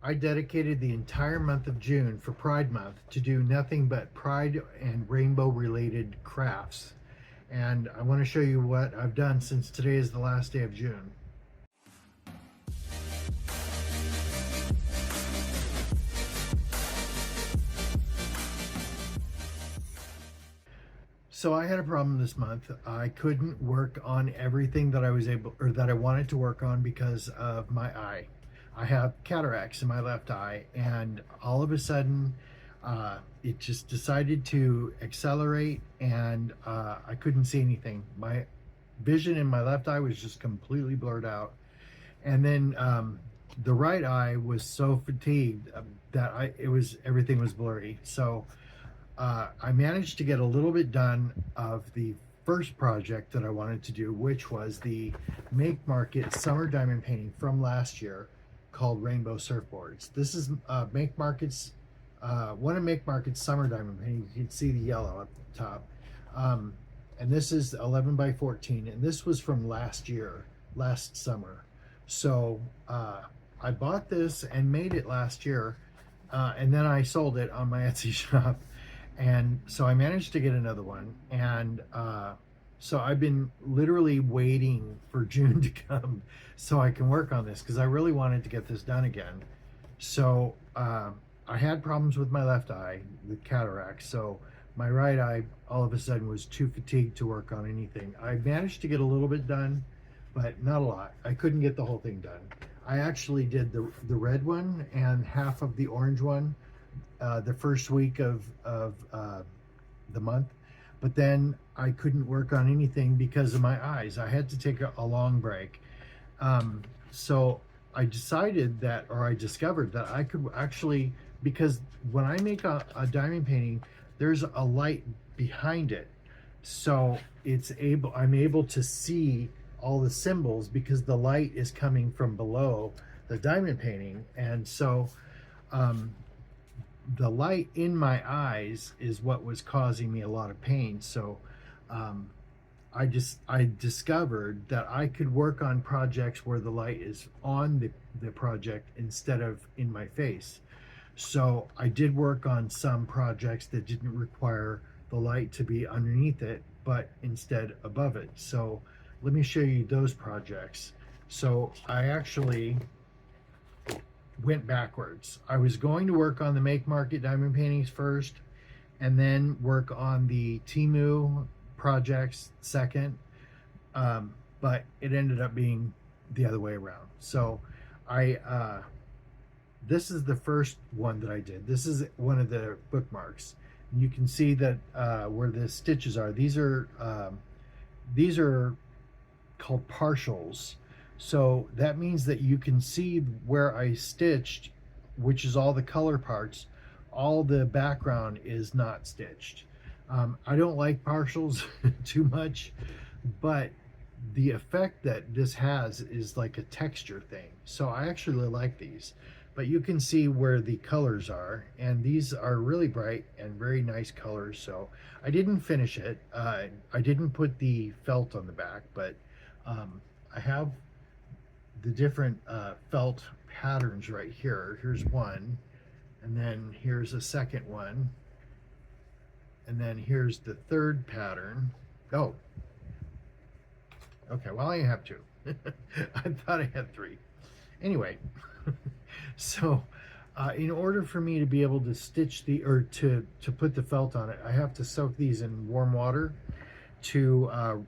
I dedicated the entire month of June for Pride Month to do nothing but Pride and rainbow related crafts. And I want to show you what I've done since today is the last day of June. So I had a problem this month. I couldn't work on everything that I was able or that I wanted to work on because of my eye. I have cataracts in my left eye, and all of a sudden it just decided to accelerate, and I couldn't see anything. My vision in my left eye was just completely blurred out. And then the right eye was so fatigued that everything was blurry. So I managed to get a little bit done of the first project that I wanted to do, which was the Make Market summer diamond painting from last year called Rainbow Surfboards. This is Make Market's one of Make Market's summer diamond paintings. You can see the yellow at the top. And this is 11 by 14, and this was from last year, last summer. So I bought this and made it last year, and then I sold it on my Etsy shop. And so I managed to get another one, and so I've been literally waiting for June to come so I can work on this, because I really wanted to get this done again. So I had problems with my left eye, with cataracts, so my right eye all of a sudden was too fatigued to work on anything. I managed to get a little bit done, but not a lot. I couldn't get the whole thing done. I actually did the red one and half of the orange one the first week of the month, but then I couldn't work on anything because of my eyes. I had to take a long break. So I decided that, or I discovered that I could actually, because when I make a diamond painting, there's a light behind it. So I'm able to see all the symbols because the light is coming from below the diamond painting. And so the light in my eyes is what was causing me a lot of pain. So I discovered that I could work on projects where the light is on the project instead of in my face. So I did work on some projects that didn't require the light to be underneath it, but instead above it. So let me show you those projects. So I actually went backwards. I was going to work on the Make Market diamond paintings first, and then work on the Temu projects second, but it ended up being the other way around. So this is the first one that I did. This is one of the bookmarks. You can see that where the stitches are. These are called partials. So that means that you can see where I stitched, which is all the color parts. All the background is not stitched. I don't like partials too much, but the effect that this has is like a texture thing. So I actually like these. But you can see where the colors are, and these are really bright and very nice colors. So I didn't finish it. I didn't put the felt on the back, but I have the different felt patterns right here. Here's one, and then here's a second one, and then here's the third pattern. Oh, okay, well, I have two. I thought I had three. Anyway, so in order for me to be able to stitch to put the felt on it, I have to soak these in warm water to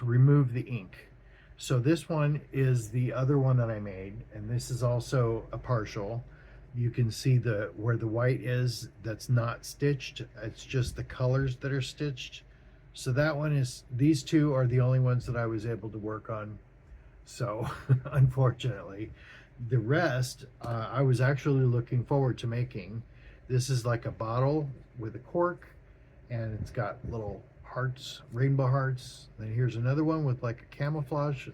remove the ink. So this one is the other one that I made, and this is also a partial. You can see where the white is, that's not stitched. It's just the colors that are stitched. So that one is, these two are the only ones that I was able to work on. So unfortunately, the rest I was actually looking forward to making. This is like a bottle with a cork, and it's got little hearts, rainbow hearts. Then here's another one with like a camouflage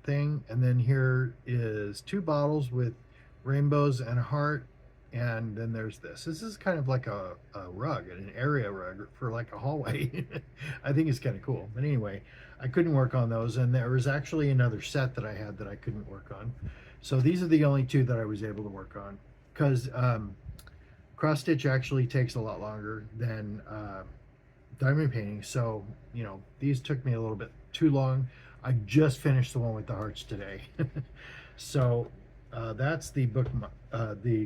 thing, and then here is two bottles with rainbows and a heart, and then there's this. This is kind of like a rug, an area rug for like a hallway. I think it's kind of cool. But anyway, I couldn't work on those, and there was actually another set that I had that I couldn't work on. So these are the only two that I was able to work on, because cross stitch actually takes a lot longer than diamond painting. So, you know, these took me a little bit too long. I just finished the one with the hearts today. So that's the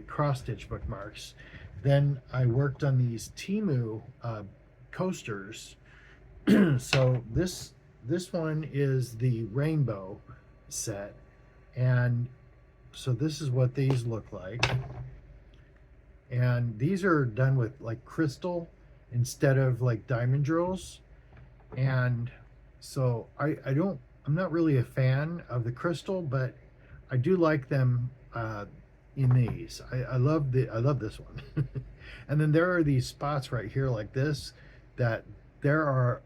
cross stitch bookmarks. Then I worked on these Temu coasters. So this one is the rainbow set, and so this is what these look like. And these are done with like crystal instead of like diamond drills. And so I'm not really a fan of the crystal, but I do like them in these. I love this one. And then there are these spots right here like this, that there are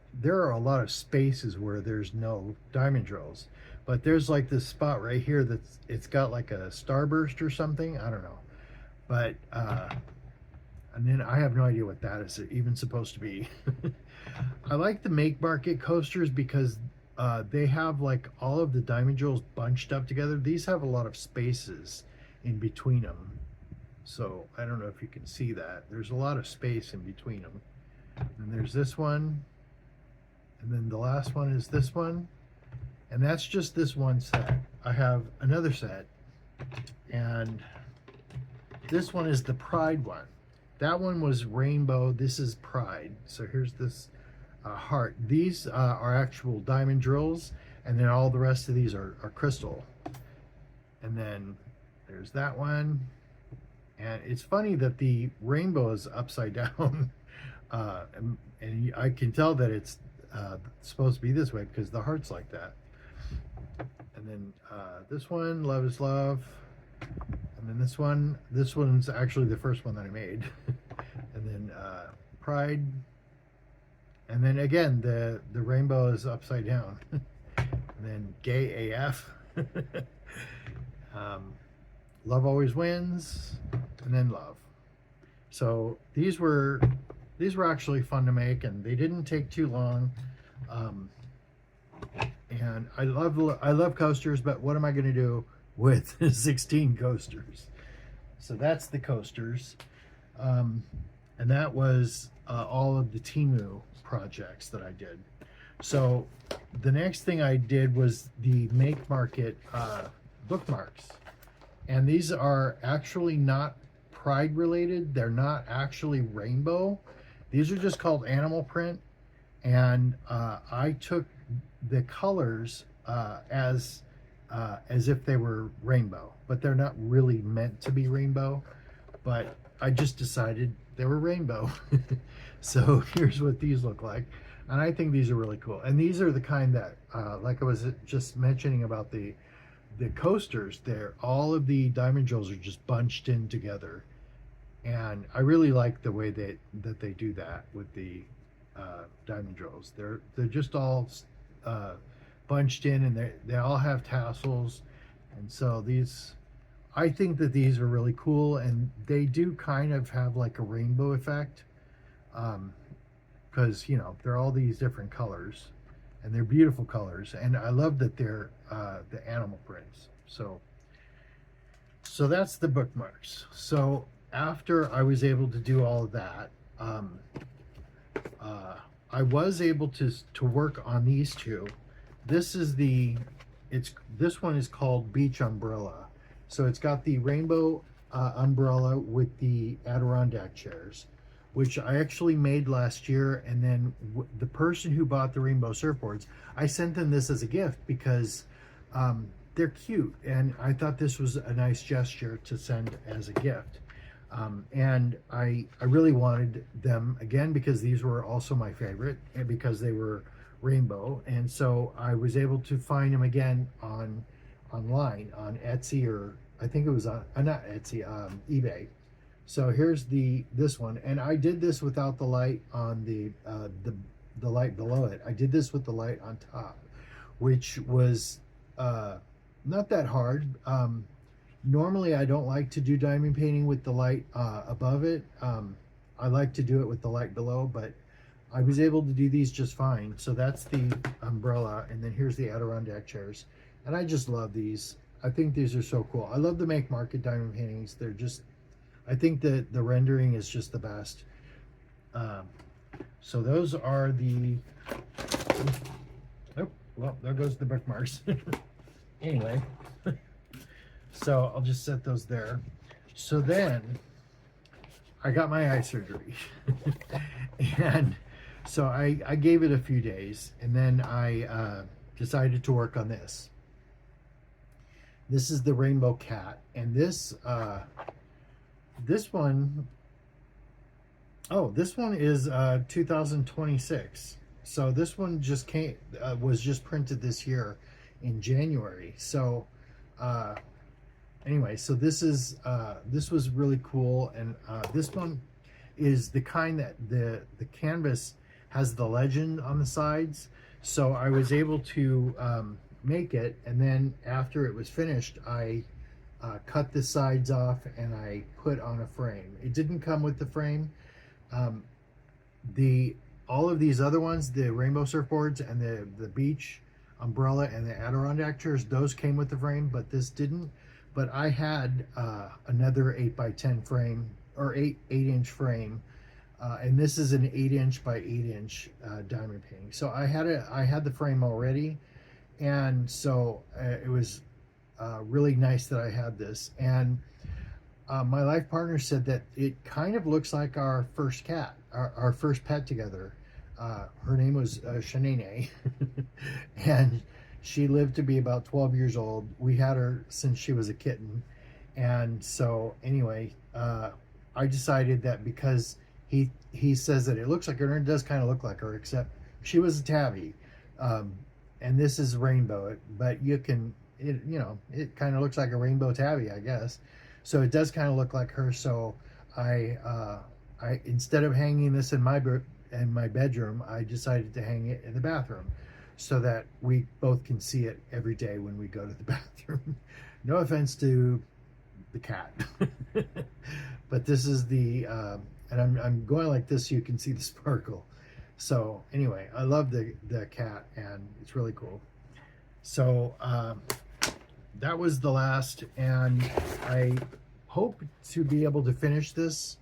a lot of spaces where there's no diamond drills, but there's like this spot right here that's, it's got like a starburst or something, I don't know, but and then I have no idea what that is even supposed to be. I like the Make Market coasters because they have like all of the diamond drills bunched up together. These have a lot of spaces in between them, so I don't know if you can see that. There's a lot of space in between them. And there's this one, and then the last one is this one, and that's just this one set. I have another set, and this one is the Pride one. That one was rainbow. This is Pride. So here's this heart. These are actual diamond drills, and then all the rest of these are crystal. And then there's that one, and it's funny that the rainbow is upside down. And I can tell that it's supposed to be this way because the heart's like that. And then this one, Love is Love. And then this one's actually the first one that I made. And then Pride. And then again, the rainbow is upside down. And then Gay AF. Love Always Wins. And then Love. So these were actually fun to make, and they didn't take too long. And I love coasters, but what am I going to do with 16 coasters? So that's the coasters, and that was all of the Temu projects that I did. So the next thing I did was the Make Market bookmarks, and these are actually not Pride related. They're not actually rainbow. These are just called animal print, and I took the colors as if they were rainbow, but they're not really meant to be rainbow. But I just decided they were rainbow. So here's what these look like, and I think these are really cool. And these are the kind that, like I was just mentioning about the coasters, there all of the diamond drills are just bunched in together. And I really like the way that they do that with the diamond drills. They're just all bunched in, and they all have tassels. And so I think that these are really cool, and they do kind of have like a rainbow effect, because you know they're all these different colors, and they're beautiful colors. And I love that they're the animal prints. So that's the bookmarks. So after I was able to do all of that, I was able to work on these two. This one is called Beach Umbrella. So it's got the rainbow umbrella with the Adirondack chairs, which I actually made last year. And then the person who bought the rainbow surfboards, I sent them this as a gift because they're cute, and I thought this was a nice gesture to send as a gift. And I really wanted them again because these were also my favorite, and because they were rainbow. And so I was able to find them again online on Etsy, or I think it was on not Etsy, eBay. So here's this one, and I did this without the light on the light below it. I did this with the light on top, which was not that hard. Normally I don't like to do diamond painting with the light above it. I like to do it with the light below, but I was able to do these just fine. So that's the umbrella, and then here's the Adirondack chairs, and I just love these. I think these are so cool. I love the Make Market diamond paintings. They're just, I think that the rendering is just the best. Um, so those are the, oh, well, there goes the bookmarks. Anyway, so I'll just set those there. So then I got my eye surgery. And so I gave it a few days, and then I decided to work on this. This is the Rainbow Cat, and this one, oh, this one is 2026. So this one just came, was just printed this year in January. So anyway, so this was really cool, and this one is the kind that the canvas has the legend on the sides. So I was able to make it, and then after it was finished, I cut the sides off and I put on a frame. It didn't come with the frame. All of these other ones, the rainbow surfboards and the beach umbrella and the Adirondack chairs, those came with the frame, but this didn't. But I had another 8x10 frame, or 8-inch frame, and this is an 8-inch by 8-inch diamond painting. So I had the frame already, and so it was really nice that I had this. And my life partner said that it kind of looks like our first cat, our first pet together. Her name was Shanae, and she lived to be about 12 years old. We had her since she was a kitten. And so anyway, I decided that because he says that it looks like her, and it does kind of look like her, except she was a tabby. And this is rainbow, but you can, it kind of looks like a rainbow tabby, I guess. So it does kind of look like her. So I instead of hanging this in my bedroom, I decided to hang it in the bathroom, so that we both can see it every day when we go to the bathroom. No offense to the cat, but this is the and I'm going like this so you can see the sparkle. So anyway, I love the cat, and it's really cool. So that was the last, and I hope to be able to finish this,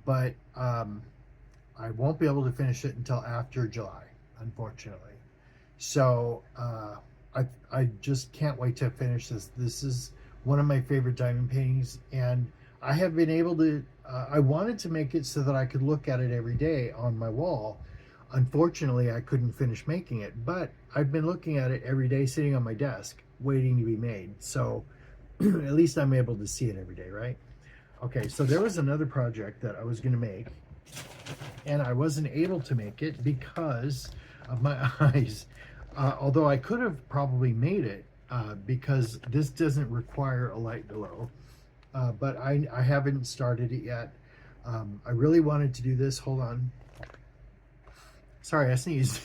but I won't be able to finish it until after July, unfortunately. So I just can't wait to finish this. This is one of my favorite diamond paintings, and I have been able to, I wanted to make it so that I could look at it every day on my wall. Unfortunately, I couldn't finish making it, but I've been looking at it every day sitting on my desk waiting to be made. So at least I'm able to see it every day, right? Okay, so there was another project that I was going to make, and I wasn't able to make it because of my eyes. Although I could have probably made it because this doesn't require a light glow. But I haven't started it yet. I really wanted to do this. Hold on. Sorry, I sneezed.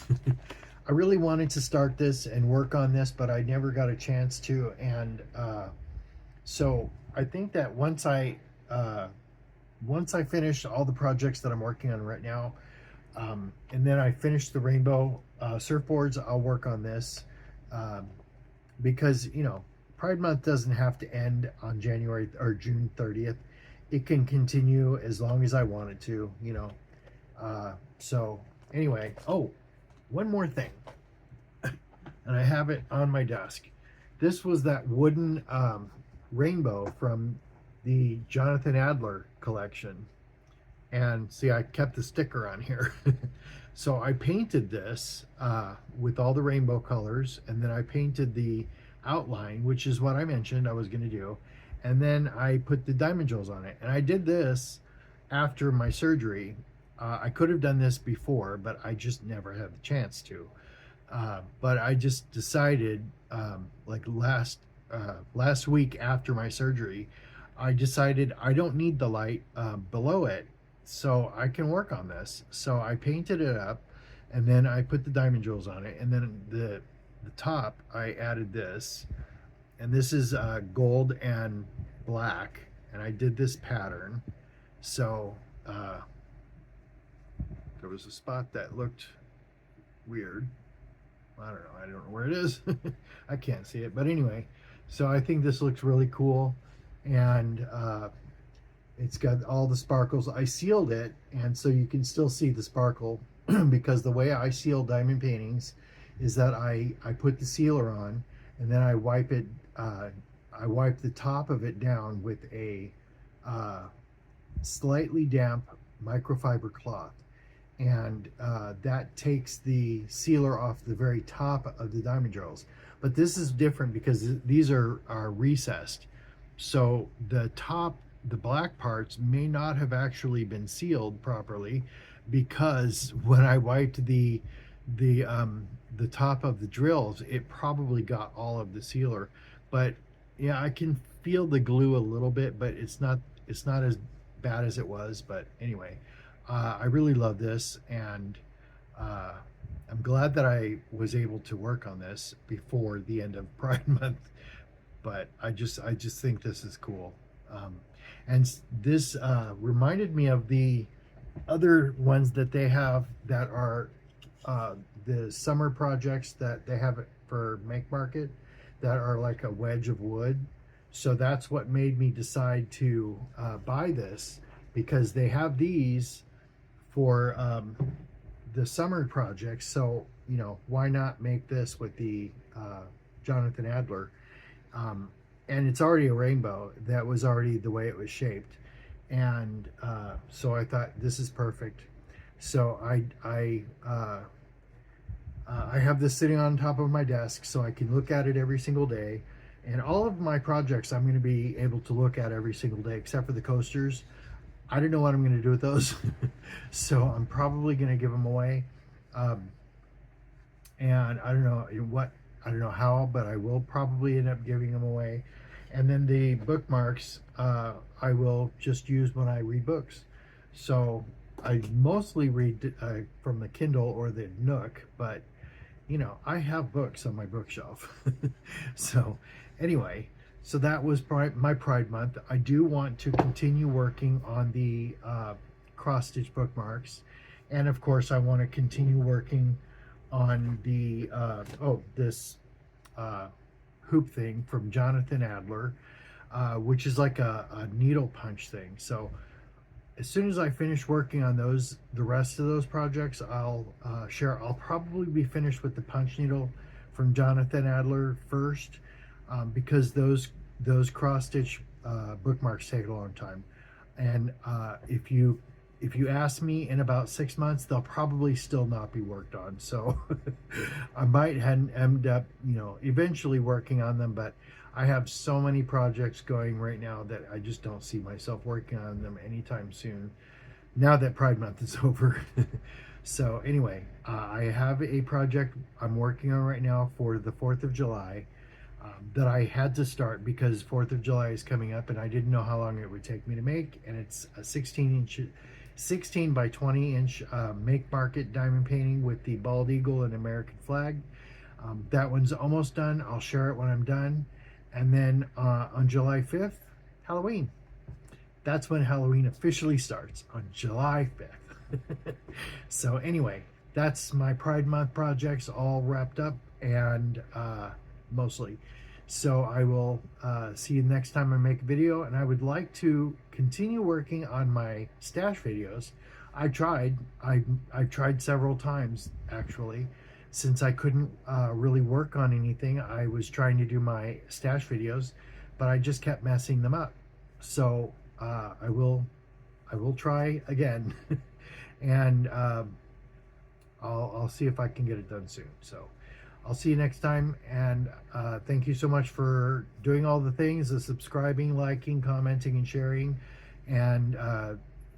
I really wanted to start this and work on this, but I never got a chance to. And so I think that once I finish all the projects that I'm working on right now, and then I finish the rainbow surfboards, I'll work on this, because Pride Month doesn't have to end on January or June 30th. It can continue as long as I want it to, so anyway, oh, one more thing, and I have it on my desk. This was that wooden rainbow from the Jonathan Adler collection. And see, I kept the sticker on here. So I painted this with all the rainbow colors, and then I painted the outline, which is what I mentioned I was going to do. And then I put the diamond jewels on it. And I did this after my surgery. I could have done this before, but I just never had the chance to. But I just decided, like last week after my surgery, I decided I don't need the light below it, so I can work on this. So I painted it up, and then I put the diamond jewels on it, and then the top I added this, and this is gold and black, and I did this pattern. So there was a spot that looked weird. I don't know where it is. I can't see it, but anyway, So I think this looks really cool, and it's got all the sparkles. I sealed it, and so you can still see the sparkle because the way I seal diamond paintings is that I put the sealer on, and then I wipe it. I wipe the top of it down with a slightly damp microfiber cloth, and that takes the sealer off the very top of the diamond drills. But this is different because these are recessed, so the top, the black parts may not have actually been sealed properly, because when I wiped the top of the drills, it probably got all of the sealer. But yeah, I can feel the glue a little bit, but it's not as bad as it was. But anyway, I really love this, and I'm glad that I was able to work on this before the end of Pride Month. But I just think this is cool. And this reminded me of the other ones that they have that are the summer projects that they have for Make Market, that are like a wedge of wood. So that's what made me decide to buy this, because they have these for the summer projects. So, you know, why not make this with the Jonathan Adler? And it's already a rainbow. That was already the way it was shaped. And so I thought this is perfect. So I have this sitting on top of my desk so I can look at it every single day. And all of my projects I'm going to be able to look at every single day, except for the coasters. I don't know what I'm going to do with those. So I'm probably going to give them away. And I don't know how, but I will probably end up giving them away. And then the bookmarks, I will just use when I read books. So I mostly read from the Kindle or the Nook, but you know, I have books on my bookshelf. So anyway, so that was my Pride Month. I do want to continue working on the cross-stitch bookmarks. And of course, I want to continue working on the, this hoop thing from Jonathan Adler, which is like a needle punch thing. So as soon as I finish working on those, the rest of those projects, I'll share. I'll probably be finished with the punch needle from Jonathan Adler first, because those cross-stitch bookmarks take a long time. And if you ask me in about 6 months, they'll probably still not be worked on. So I might end up, you know, eventually working on them, but I have so many projects going right now that I just don't see myself working on them anytime soon, now that Pride Month is over. So anyway, I have a project I'm working on right now for the 4th of July that I had to start because 4th of July is coming up, and I didn't know how long it would take me to make. And it's a 16 by 20 inch Make Market diamond painting with the bald eagle and American flag. That one's almost done. I'll share it when I'm done. And then on July 5th, Halloween. That's when Halloween officially starts, on July 5th. So anyway, that's my Pride Month projects all wrapped up, and mostly. So I will see you next time I make a video, and I would like to continue working on my stash videos. I've tried several times, actually. Since I couldn't really work on anything, I was trying to do my stash videos, but I just kept messing them up. So I will try again, and I'll see if I can get it done soon. So I'll see you next time, and thank you so much for doing all the things: the subscribing, liking, commenting, and sharing, and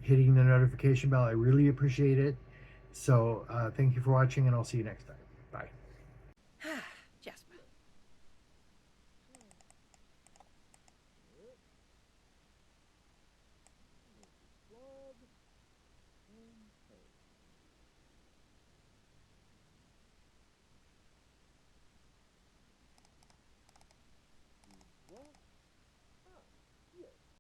hitting the notification bell. I really appreciate it. So thank you for watching, and I'll see you next time. Bye.